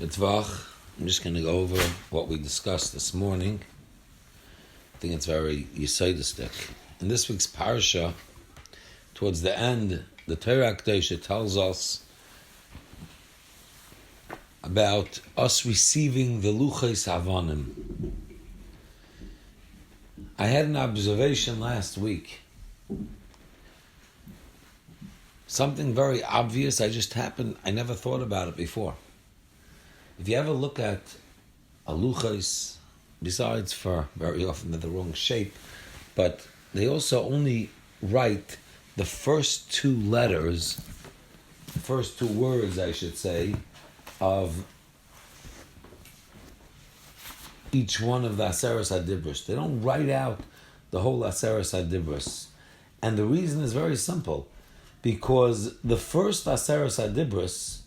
Mitzvah. I'm just going to go over what we discussed this morning. I think it's very yesodistic. In this week's Parasha, towards the end, the Torah Kedosha tells us about us receiving the Luchos Havanim. I had an observation last week. Something very obvious, I never thought about it before. If you ever look at a luchos, besides for very often they're the wrong shape, but they also only write the first two letters, the first two words, I should say, of each one of the Aseres HaDibros. They don't write out the whole Aseres HaDibros. And the reason is very simple, because the first Aseres HaDibros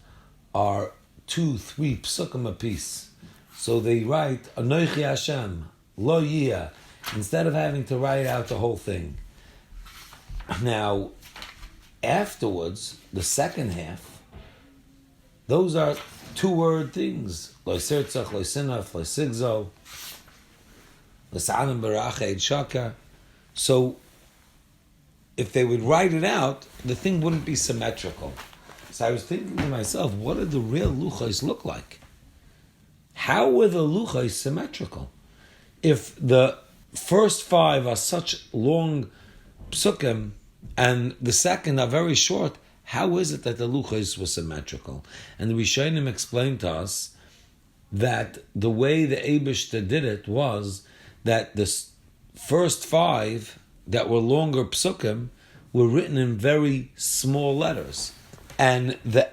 are 2-3 psukim apiece. So they write Anochi Hashem, Lo Yiyah, instead of having to write out the whole thing. Now, afterwards, the second half, those are two-word things. Lo Sirtzach, Lo Sinaf, Lo Sigzo, Lo Sa'anim Barached Shaka. So, if they would write it out, the thing wouldn't be symmetrical. So I was thinking to myself, what did the real luchos look like? How were the luchos symmetrical? If the first 5 are such long psukim and the second are very short, how is it that the luchos were symmetrical? And the Rishonim explained to us that the way the Eibishter did it was that the first 5 that were longer psukim were written in very small letters. And the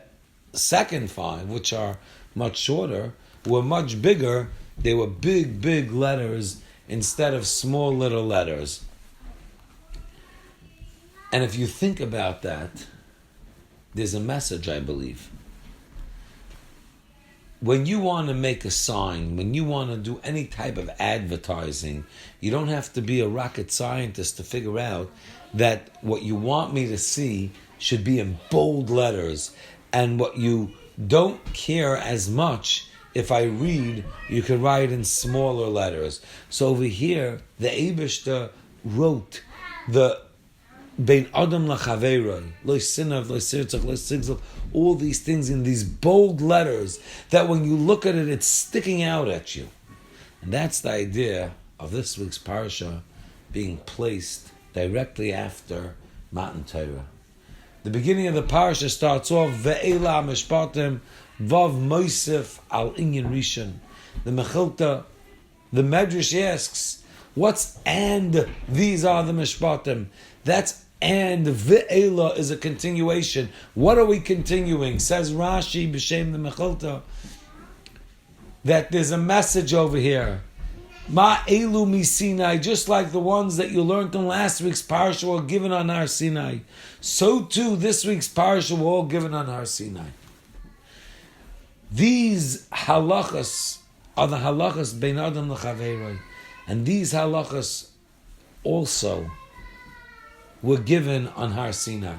second 5, which are much shorter, were much bigger. They were big, big letters instead of small little letters. And if you think about that, there's a message, I believe. When you want to make a sign, when you want to do any type of advertising, you don't have to be a rocket scientist to figure out that what you want me to see should be in bold letters, and what you don't care as much if I read, you can write in smaller letters. So over here, the Eibishter wrote the Bein Adam Lachaveiroi, Lo Sinav, Lo Sirtzach, Lo Sigzal, all these things in these bold letters that when you look at it, it's sticking out at you. And that's the idea of this week's Parasha being placed directly after Matan Torah. The beginning of the Parasha starts off Ve'ela Mishpatim Vav Moisef Al Inyan Rishon. The Mechilta, the Medrash asks, what's and these are the Mishpatim? That's and Ve'ela is a continuation. What are we continuing? Says Rashi B'Shem the Mechilta that there's a message over here. Ma elu mi Sinai, just like the ones that you learned in last week's Parasha were given on Har Sinai. So too, this week's Parasha were all given on Har Sinai. These halachas are the halachas bein adam l'chaveiroi. And these halachas also were given on Har Sinai.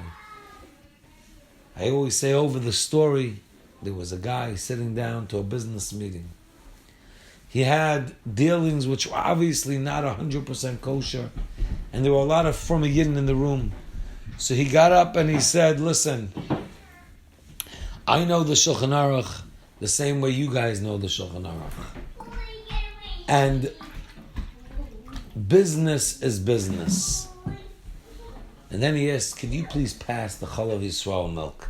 I always say over the story, there was a guy sitting down to a business meeting. He had dealings which were obviously not 100% kosher, and there were a lot of from a yidden in the room. So he got up and he said, listen, I know the Shulchan Aruch the same way you guys know the Shulchan Aruch. And business is business. And then he asked, can you please pass the Chalav Yisrael milk?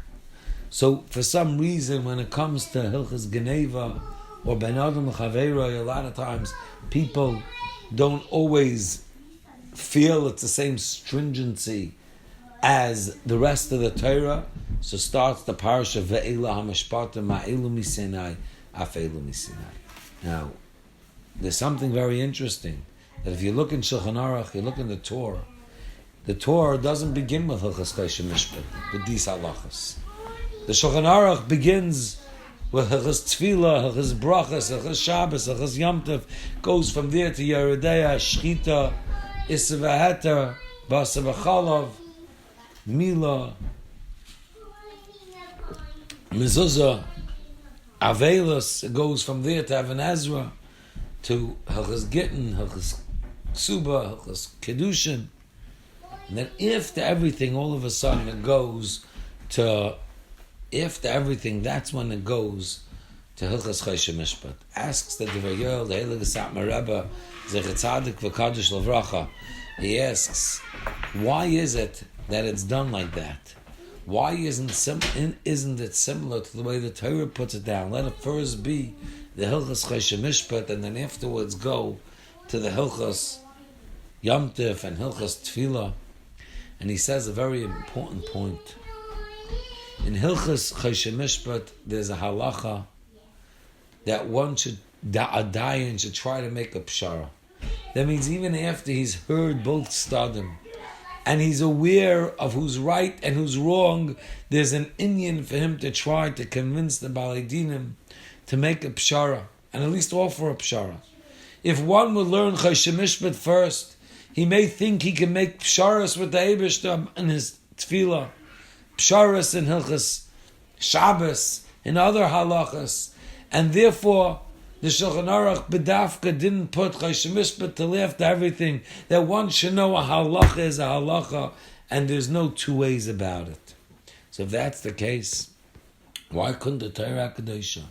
So for some reason, when it comes to Hilchas Geneva, or Ben Adam L'Chaveiroi, a lot of times people don't always feel it's the same stringency as the rest of the Torah. So starts the Parasha Ve'ela HaMishpatim Ma'elu Misinai Afelu Misinai. Now, there's something very interesting that if you look in Shulchan Aruch, you look in the Torah doesn't begin with Hilchas Kosher Mishpat, with these halachas. The Shulchan Aruch begins with Hilchas Tefillah, Hilchas Brachas, Hilchas Shabbos, Hilchas Yom Tov, goes from there to Yeridea, Shchita, Issa V'Heter, Basa V'Chalav, Mila, Mezuzah, Avelos, it goes from there to Even Ezra, to Hilchas Gittin, Hilchas Ksuba, Hilchas Kedushin. And then after everything, all of a sudden it goes to, after everything, that's when it goes to Hilchas Choshen Mishpat. Asks the Divrei Yoel, the Heilige Satmar Rebbe, Zecher Tzadik V'Kadosh L'Vracha. He asks, why is it that it's done like that? Why isn't it similar to the way the Torah puts it down? Let it first be the Hilchas Choshen Mishpat, and then afterwards go to the Hilchas Yom Tov and Hilchas Tefillah. And he says a very important point. In Hilchas Choshen Mishpat, there's a halacha that one should, a dayan should try to make a pshara. That means even after he's heard both stadim, and he's aware of who's right and who's wrong, there's an inyan for him to try to convince the Balei Dinim to make a pshara, and at least offer a pshara. If one would learn Choshen Mishpat first, he may think he can make psharas with the Eibishter in his tefillah, psharas in Hilchas Shabbos, in other halachas, and therefore the Shulchan Aruch B'dafka didn't put Choshen Mishpat till after everything, that one should know a halacha is a halacha, and there's no two ways about it. So if that's the case, why couldn't the Torah HaKadoshah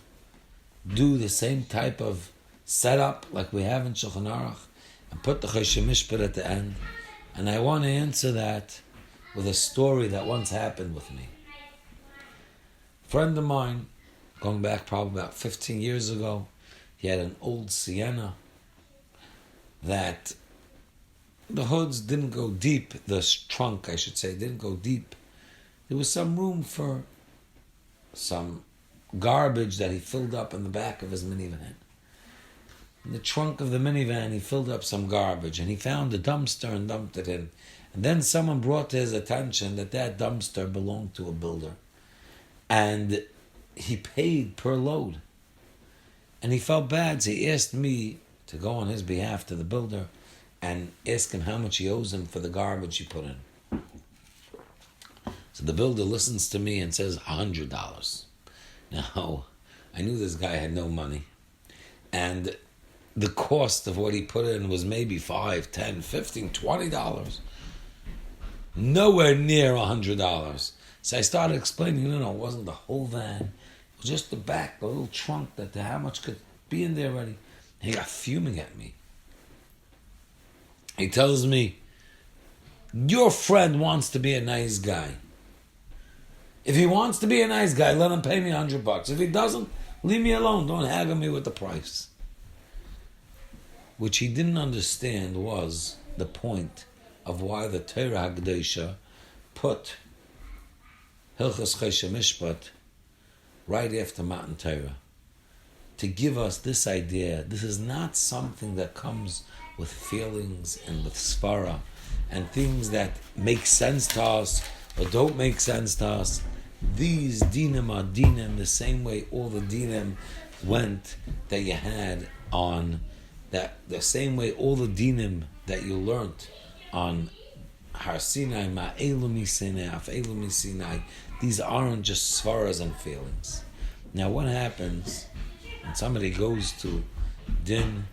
do the same type of setup like we have in Shulchan Aruch, and put the Choshen Mishpat at the end? And I want to answer that with a story that once happened with me. A friend of mine, going back probably about 15 years ago, he had an old Sienna that the hoods didn't go deep, the trunk, I should say, didn't go deep. There was some room for some garbage that he filled up in the back of his minivan. In the trunk of the minivan, he filled up some garbage, and he found a dumpster and dumped it in. And then someone brought to his attention that that dumpster belonged to a builder. And he paid per load. And he felt bad, so he asked me to go on his behalf to the builder and ask him how much he owes him for the garbage he put in. So the builder listens to me and says $100. Now, I knew this guy had no money. And the cost of what he put in was maybe $5, $10, $15, $20. Nowhere near $100. So I started explaining, no, it wasn't the whole van. It was just the back, the little trunk, how much could be in there already. And he got fuming at me. He tells me, your friend wants to be a nice guy. If he wants to be a nice guy, let him pay me $100. If he doesn't, leave me alone. Don't haggle me with the price. Which he didn't understand was the point of why the Torah HaKadoshah put Hilchas Choshen Mishpat right after Matan Torah, to give us this idea. This is not something that comes with feelings and with svara and things that make sense to us or don't make sense to us. These dinim are dinim the same way all the dinim went that you had on that, the same way all the dinim that you learnt on Har Sinai, Ma'elu Misinai, Af'elu Misinai, these aren't just svaras and feelings. Now what happens when somebody goes to din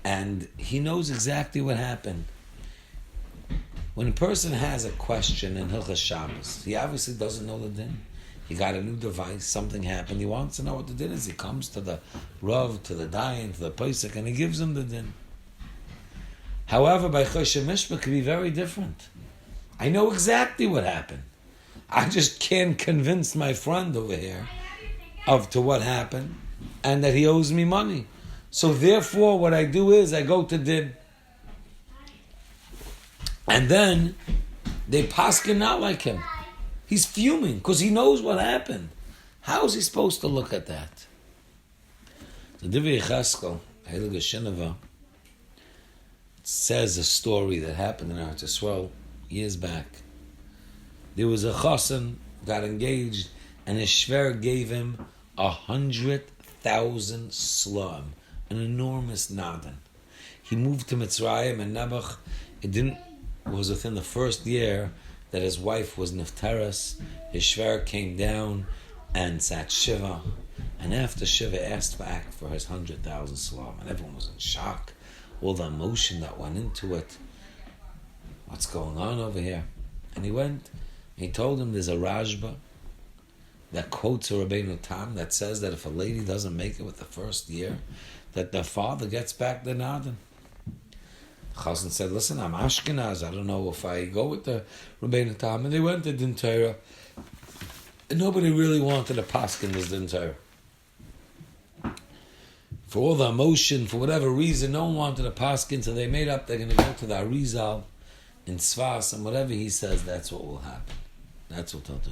and he knows exactly what happened? When a person has a question in Hilchas Shabbos, he obviously doesn't know the din. He got a new device, something happened, he wants to know what the din is. He comes to the Rav, to the Dayan, to the Pesach, and he gives him the din. However, by Choshen Mishpat it can be very different. I know exactly what happened. I just can't convince my friend over here to what happened and that he owes me money. So therefore, what I do is I go to din. And then they paskin not like him. He's fuming because he knows what happened. How is he supposed to look at that? The Divrei Cheskel, Heilige Shinava, says a story that happened in Eretz Yisrael years back. There was a chassan got engaged, and his shver gave him 100,000 slum, an enormous nadan. He moved to Mitzrayim and Nebuch. It was within the first year that his wife was niftaras. His shver came down and sat shiva, And after Shiva asked back for his 100,000 salam, and everyone was in shock, all the emotion that went into it. What's going on over here? And he went, he told him there's a Rajba that quotes a Rabbeinu Tam that says that if a lady doesn't make it with the first year, that the father gets back the Nadan. Chassan said, listen, I'm Ashkenaz, I don't know if I go with the Rabbeinu Tam. And they went to Din Torah. And nobody really wanted a paskin this Din Torah. For all the emotion, for whatever reason, no one wanted a paskin, so they made up they're going to go to the Arizal in Tzfas, and whatever he says, that's what will happen. That's what they'll do.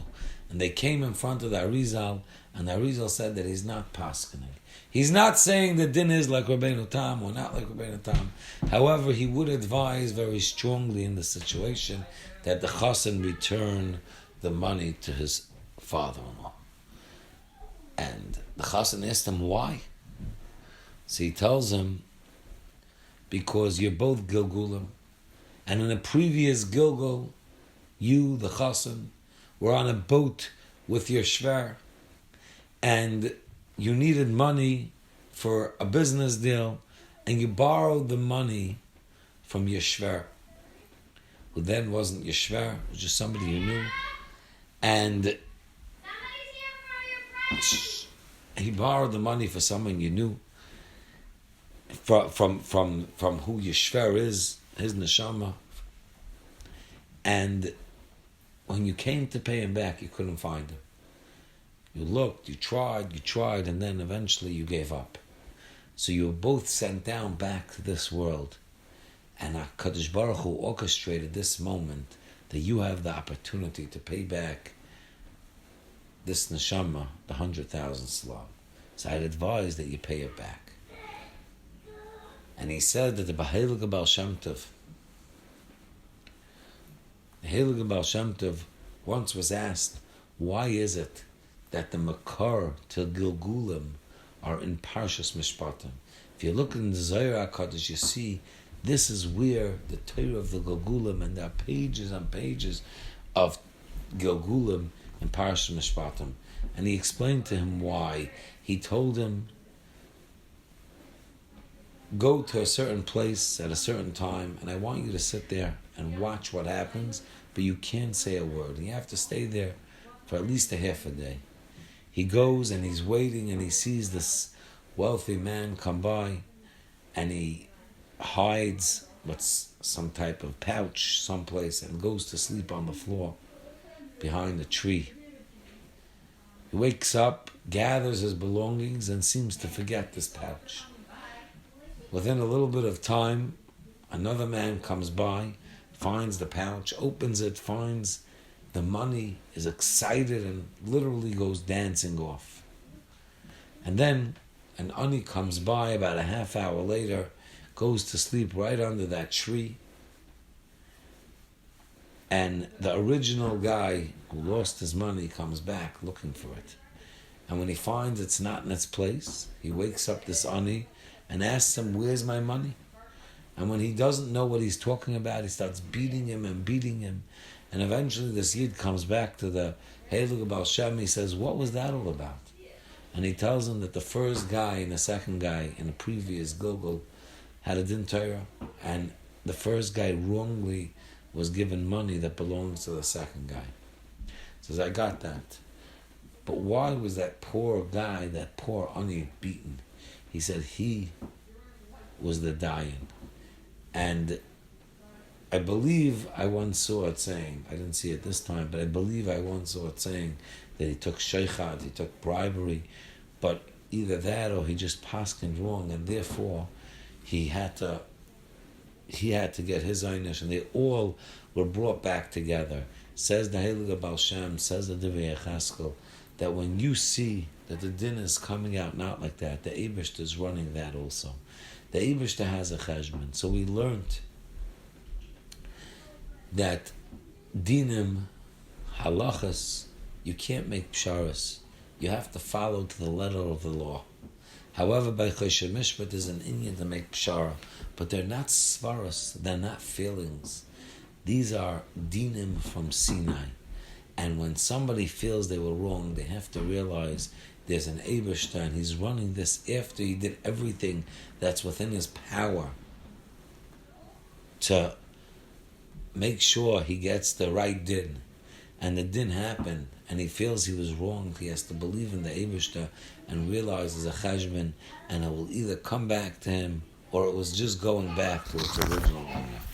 And they came in front of the Arizal, and the Arizal said that he's not paskining. He's not saying the din is like Rabbeinu Tam or not like Rabbeinu Tam. However, he would advise very strongly in the situation that the chassan return the money to his father-in-law. And the chassan asked him why. So he tells him, because you're both Gilgulim, and in a previous Gilgul, you, the chassan, were on a boat with your shver, and you needed money for a business deal, and you borrowed the money from your shver, who then wasn't your shver, it was just somebody you knew, and he borrowed the money for someone you knew, from who your shver is, his neshama, and when you came to pay him back, you couldn't find him. You looked, you tried, and then eventually you gave up. So you were both sent down back to this world, and HaKadosh Baruch Hu orchestrated this moment that you have the opportunity to pay back this neshama, the 100,000 salam. So I'd advise that you pay it back. And he said that the Heilige Baal Shem Tov, the Heilige Baal Shem Tov once was asked, why is it that the Makar to Gilgulim are in Parashas Mishpatim? If you look in the Zohar HaKadosh, you see this is where the Torah of the Gilgulim, and there are pages and pages of Gilgulim in Parashas Mishpatim. And he explained to him why. He told him, go to a certain place at a certain time, and I want you to sit there and watch what happens, but you can't say a word. And you have to stay there for at least a half a day. He goes and he's waiting, and he sees this wealthy man come by, and he hides what's some type of pouch someplace and goes to sleep on the floor behind a tree. He wakes up, gathers his belongings, and seems to forget this pouch. Within a little bit of time, another man comes by, finds the pouch, opens it, finds the money, is excited, and literally goes dancing off. And then an ani comes by about a half hour later, goes to sleep right under that tree, and the original guy who lost his money comes back looking for it. And when he finds it's not in its place, he wakes up this ani and asks him, where's my money? And when he doesn't know what he's talking about, he starts beating him. And eventually this Yid comes back to the Heilige Baal Shem. He says, what was that all about? And he tells him that the first guy and the second guy in the previous Gilgul had a Din Torah, and the first guy wrongly was given money that belongs to the second guy. He says, I got that. But why was that poor guy, that poor ani, beaten? He said he was the dayan. And I believe I once saw it saying, I didn't see it this time, but I believe I once saw it saying that he took sheikhad, he took bribery, but either that or he just paskined wrong, and therefore he had to get his einish, and they all were brought back together. Says the Heilige Baal Shem, says the Divrei Cheskel, that when you see that the din is coming out not like that, the Eibishter is running that also. The Eibishter has a cheshbon. So we learned that dinim, halachas, you can't make psharas. You have to follow to the letter of the law. However, by Choshen Mishpat there's an inyan to make pshara, but they're not svaras, they're not feelings. These are dinim from Sinai. And when somebody feels they were wrong, they have to realize there's an Eibishter, and he's running this after he did everything that's within his power to make sure he gets the right din. And the din happened, and he feels he was wrong. He has to believe in the Eibishter and realize there's a cheshbon, and it will either come back to him or it was just going back to its original owner.